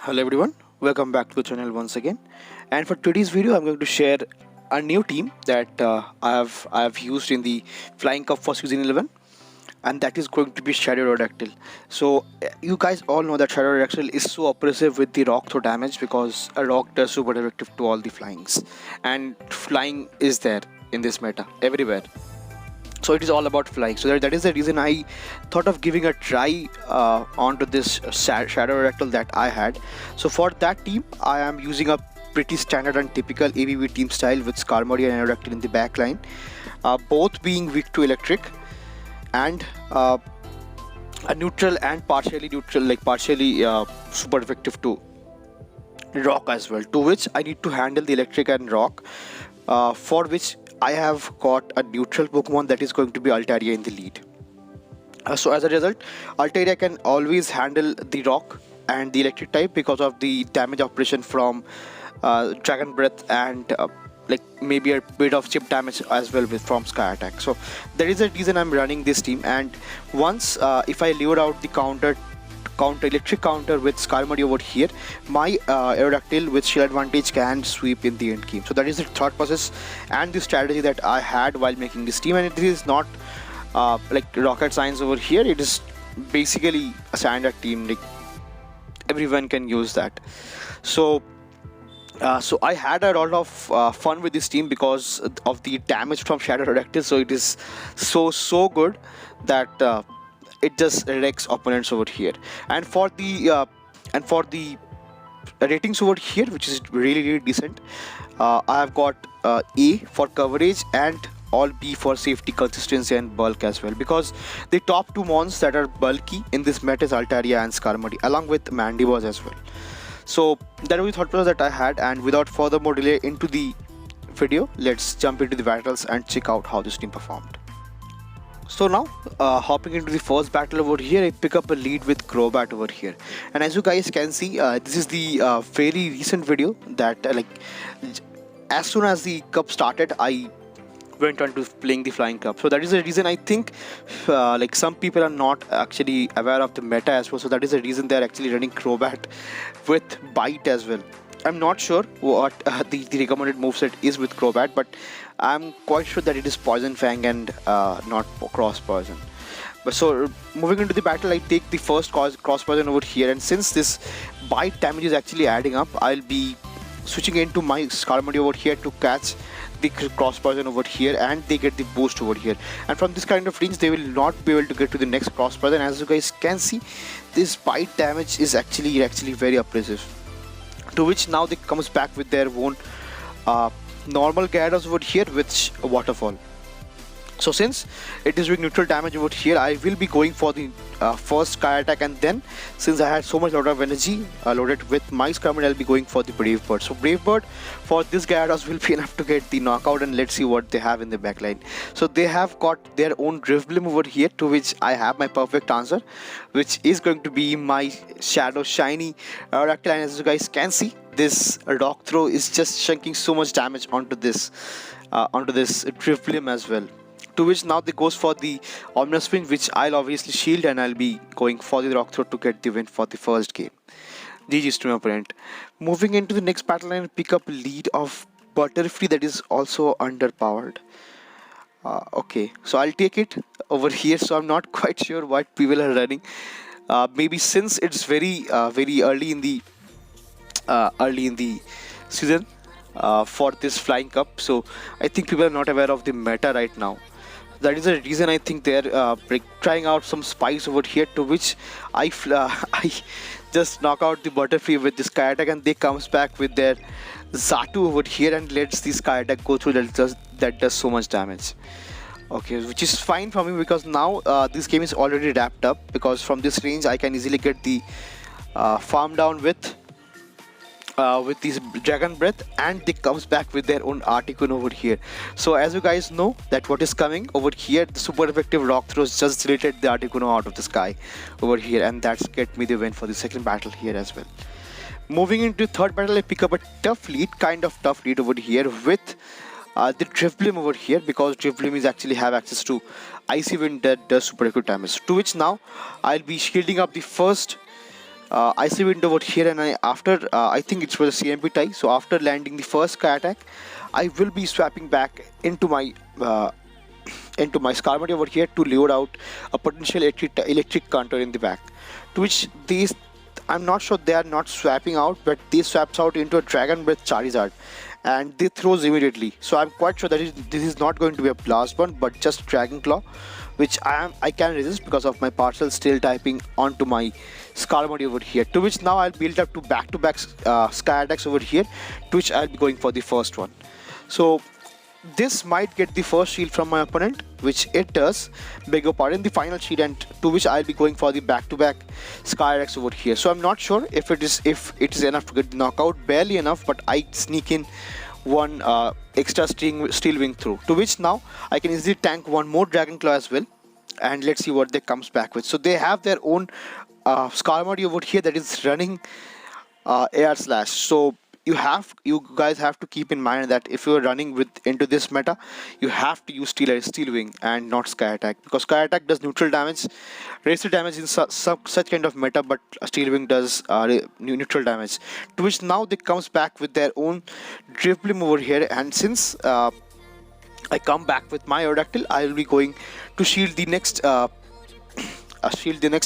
Hello everyone, welcome back to the channel once again. And for today's video, I'm going to share a new team that I have used in the Flying Cup for Season 11, and that is going to be Shadow Aerodactyl. So you guys all know that Shadow Aerodactyl is so oppressive with the rock throw damage because a rock does super effective to all the flyings, and flying is there in this meta everywhere. So it is all about flying. So that is the reason I thought of giving a try onto this Shadow Aerodactyl that I had. So for that team, I am using a pretty standard and typical ABB team style with Skarmory and Aerodactyl in the back line, both being weak to electric, and a neutral and partially neutral, like partially super effective to rock as well, to which I need to handle the electric and rock, for which I have got a neutral Pokemon that is going to be Altaria in the lead. So as a result, Altaria can always handle the rock and the electric type because of the damage operation from Dragon Breath and like maybe a bit of chip damage as well from Sky Attack. So that is the reason I'm running this team. And once if I lure out the electric counter with Skarmory over here, my Aerodactyl with shield advantage can sweep in the end game. So that is the thought process and the strategy that I had while making this team. And it is not like rocket science over here. It is basically a standard team, like everyone can use that. So I had a lot of fun with this team because of the damage from Shadow Aerodactyl. So it is so good that it just wrecks opponents over here. And for the ratings over here, which is really decent, I have got A for coverage and all B for safety, consistency and bulk as well, because the top two mons that are bulky in this meta is Altaria and Skarmory, along with Mandibuzz as well. So that was the thought process that I had, and without further more delay into the video, let's jump into the battles and check out how this team performed. So now, hopping into the first battle over here, I pick up a lead with Crobat over here. And as you guys can see, this is the very recent video that as soon as the cup started, I went on to playing the Flying Cup. So that is the reason I think like some people are not actually aware of the meta as well. So that is the reason they are actually running Crobat with Bite as well. I'm not sure what the recommended moveset is with Crobat, but I'm quite sure that it is Poison Fang and not Cross Poison. But so moving into the battle, I take the first Cross Poison over here, and since this Bite damage is actually adding up, I'll be switching into my Skarmory over here to catch the Cross Poison over here, and they get the boost over here. And from this kind of range, they will not be able to get to the next Cross Poison. As you guys can see, this Bite damage is actually very oppressive. To which now they comes back with their own normal Gyarados over here with Waterfall. So since it is doing neutral damage over here, I will be going for the first Sky Attack, and then since I had so much lot of energy loaded with my Skarmory, I'll be going for the Brave Bird. So Brave Bird for this Gyarados will be enough to get the knockout, and let's see what they have in the backline. So they have got their own Drifblim over here, to which I have my perfect answer, which is going to be my Shadow Shiny Aerodactyl. And as you guys can see, this rock throw is just chunking so much damage onto this Drifblim as well. To which now they goes for the Omnium Spin, which I'll obviously shield, and I'll be going for the rock throw to get the win for the first game. GG's to my opponent. Moving into the next battle line, pick up a lead of Butterfree that is also underpowered. Okay, so I'll take it over here. So I'm not quite sure what people are running. Maybe since it's very early in the season for this Flying Cup, so I think people are not aware of the meta right now. That is the reason I think they're trying out some spice over here, to which I just knock out the Butterfree with this Sky Attack, and they comes back with their Zatu over here and lets the Sky Attack go through. That does so much damage. Okay, which is fine for me because now this game is already wrapped up, because from this range I can easily get the farm down with this Dragon Breath, and they comes back with their own Articuno over here. So as you guys know that what is coming over here, the super effective rock throws just deleted the Articuno out of the sky over here, and that's get me the win for the second battle here as well. Moving into third battle, I pick up a kind of tough lead over here with the Drifblim over here, because Drifblim is actually have access to Icy Wind that does super good damage. To which now I'll be shielding up the first Icy Wind over here, and I think it was a CMP tie. So after landing the first Sky Attack, I will be swapping back into my Skarmory over here to lure out a potential electric counter in the back. To which these, I'm not sure they are not swapping out, but they swaps out into a Dragon Breath Charizard, and they throws immediately. So I'm quite sure that this is not going to be a Blast Burn, but just Dragon Claw, which I can resist because of my partial Steel typing onto my Skarmory over here. To which now I'll build up to back-to-back Sky Attacks over here, to which I'll be going for the first one. So this might get the first shield from my opponent, which it does. Beg your pardon, the final shield, and to which I'll be going for the back-to-back Sky Attacks over here. So I'm not sure if it is enough to get the knockout, barely enough, but I sneak in one extra Steel Wing through. To which now I can easily tank one more Dragon Claw as well, and let's see what they comes back with. So they have their own Skarmory over here that is running Air Slash. So you guys have to keep in mind that if you are running into this meta, you have to use Steel Wing and not Sky Attack, because Sky Attack does neutral damage, razor damage in such kind of meta, but Steel Wing does neutral damage. To which now they comes back with their own Drifblim over here, and since I come back with my Aerodactyl, I will be going to shield the next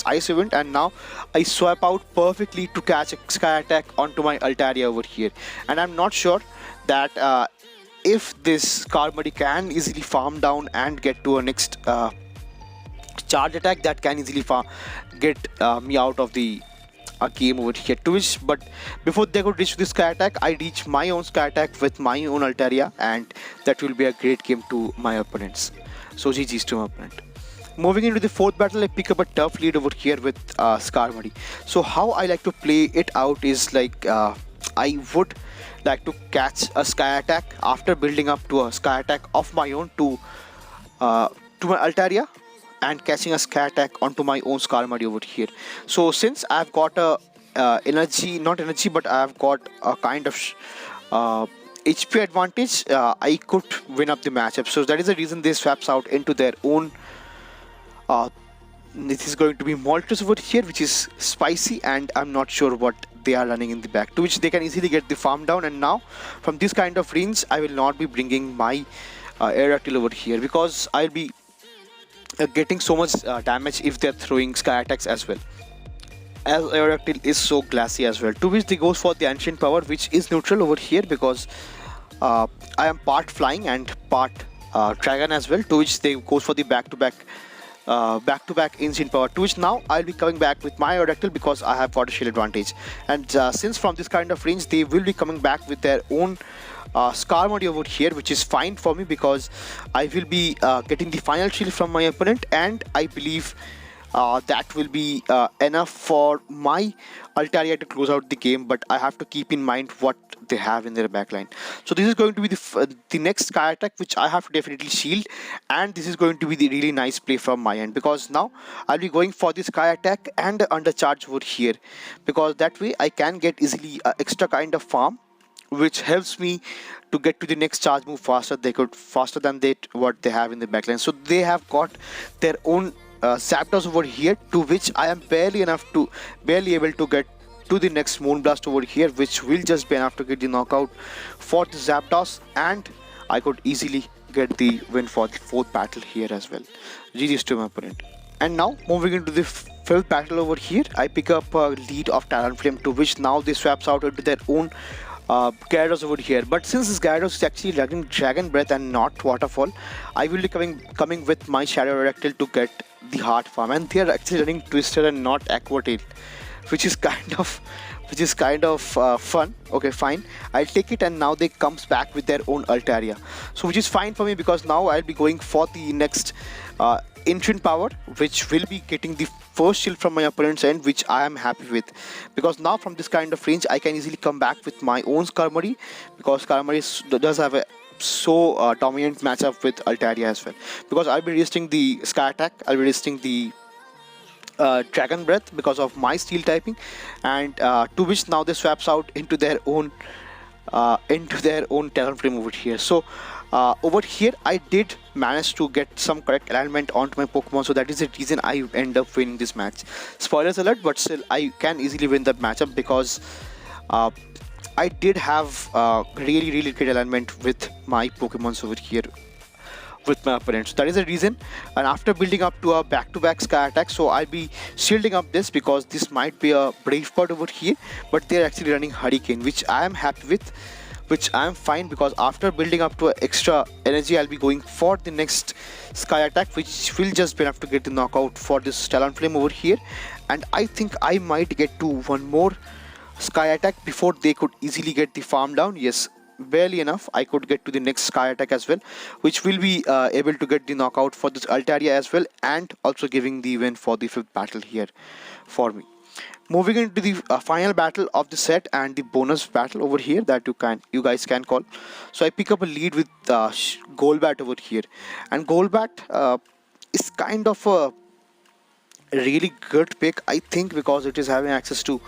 Ice Event, and now I swap out perfectly to catch a Sky Attack onto my Altaria over here. And I'm not sure that if this Skarmory can easily farm down and get to a next charge attack that can easily get me out of the game over here. To which, but before they could reach the Sky Attack, I reach my own Sky Attack with my own Altaria, and that will be a great game to my opponents. So GG's to my opponent. Moving into the fourth battle, I pick up a tough lead over here with Skarmory. So how I like to play it out is like I would like to catch a Sky Attack after building up to a Sky Attack of my own to my Altaria, and catching a Sky Attack onto my own Skarmory over here. So since I've got a not energy, but I've got a kind of HP advantage, I could win up the matchup. So that is the reason they swaps out into their own. This is going to be Moltres over here, which is spicy, and I'm not sure what they are running in the back. To which they can easily get the farm down, and now from this kind of range, I will not be bringing my Aerodactyl over here, because I'll be getting so much damage if they're throwing Sky Attacks as well. As Aerodactyl is so glassy as well. To which they goes for the Ancient Power, which is neutral over here, because I am part flying and part dragon as well. To which they goes for the back-to-back Ancient Power. To which now I'll be coming back with my Aerodactyl because I have got a shield advantage. And since from this kind of range, they will be coming back with their own Skarmory over here, which is fine for me because I will be getting the final shield from my opponent, and I believe that will be enough for my Altaria to close out the game. But I have to keep in mind what they have in their backline. So this is going to be the next Sky Attack, which I have to definitely shield, and this is going to be the really nice play from my end, because now I'll be going for the Sky Attack and undercharge over here, because that way I can get easily extra kind of farm, which helps me to get to the next charge move faster. Faster than what they have in the backline. So they have got their own Zapdos over here, to which I am barely able to get to the next Moonblast over here, which will just be enough to get the knockout for the Zapdos, and I could easily get the win for the fourth battle here as well. GG's to my opponent. And now moving into the fifth battle over here, I pick up a lead of Talonflame, to which now they swaps out into their own Gyarados over here. But since this Gyarados is actually running Dragon Breath and not Waterfall, I will be coming with my Shadow Aerodactyl to get the hard farm, and they are actually running Twister and not Aqua Tail, which is kind of fun. Okay, fine, I'll take it. And now they comes back with their own Altaria, so which is fine for me, because now I'll be going for the next Ancient Power, which will be getting the first shield from my opponent's end, which I am happy with, because now from this kind of range I can easily come back with my own Skarmory, because Skarmory does have a dominant matchup with Altaria as well, because I'll be resisting the Sky Attack, I'll be resisting the Dragon Breath because of my Steel typing, and to which now they swaps out into their own Talonflame over here. So over here I did manage to get some correct alignment onto my Pokemon, so that is the reason I end up winning this match. Spoilers alert, but still I can easily win that matchup because I did have really great alignment with my Pokemons over here with my opponents. That is the reason. And after building up to a back-to-back sky attack, so I'll be shielding up this because this might be a brave bird over here, but they're actually running Hurricane, which I am happy with, which I am fine, because after building up to extra energy I'll be going for the next sky attack, which will just be enough to get the knockout for this Talonflame over here. And I think I might get to one more sky attack before they could easily get the farm down. Yes, barely enough I could get to the next sky attack as well, which will be able to get the knockout for this Altaria as well, and also giving the win for the 5th battle here for me. Moving into the final battle of the set and the bonus battle over here that you guys can call. So I pick up a lead with Golbat over here, and Golbat is kind of a really good pick, I think, because it is having access to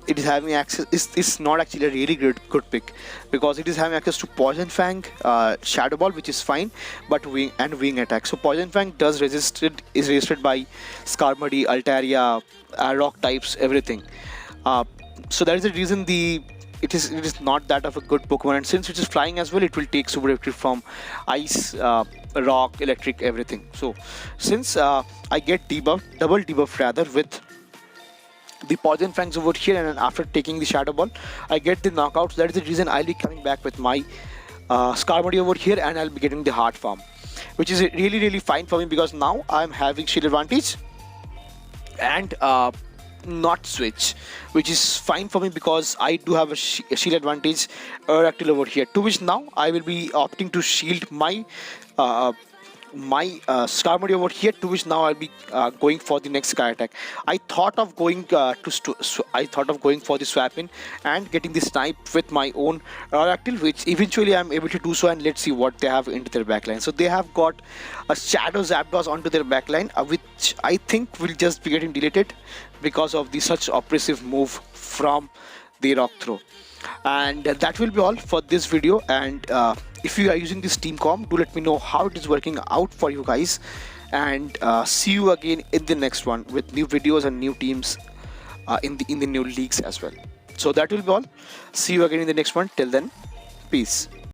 it's not actually a really good pick, because it is having access to Poison Fang, Shadow Ball, which is fine, but wing attack. So Poison Fang is resisted by Skarmory, Altaria, rock types, everything. So that is the reason it is not that of a good Pokemon, and since it is flying as well, it will take super effective from ice, rock, electric, everything. So since I get double debuff rather with the Poison Fangs over here, and after taking the Shadow Ball I get the knockout. So that is the reason I'll be coming back with my Skarmory over here, and I'll be getting the Heart Farm, which is really fine for me, because now I'm having shield advantage and not switch, which is fine for me because I do have a shield advantage Aerodactyl over here, to which now I will be opting to shield my Skarmory over here, to which now I'll be going for the next sky attack. I thought of going for the swap in and getting the snipe with my own Aerodactyl, which eventually I'm able to do so. And let's see what they have into their backline. So they have got a Shadow Zapdos onto their backline, which I think will just be getting deleted because of the such oppressive move from the rock throw. And that will be all for this video. And if you are using this team comp, do let me know how it is working out for you guys, and see you again in the next one with new videos and new teams in the new leagues as well. So that will be all. See you again in the next one. Till then, peace.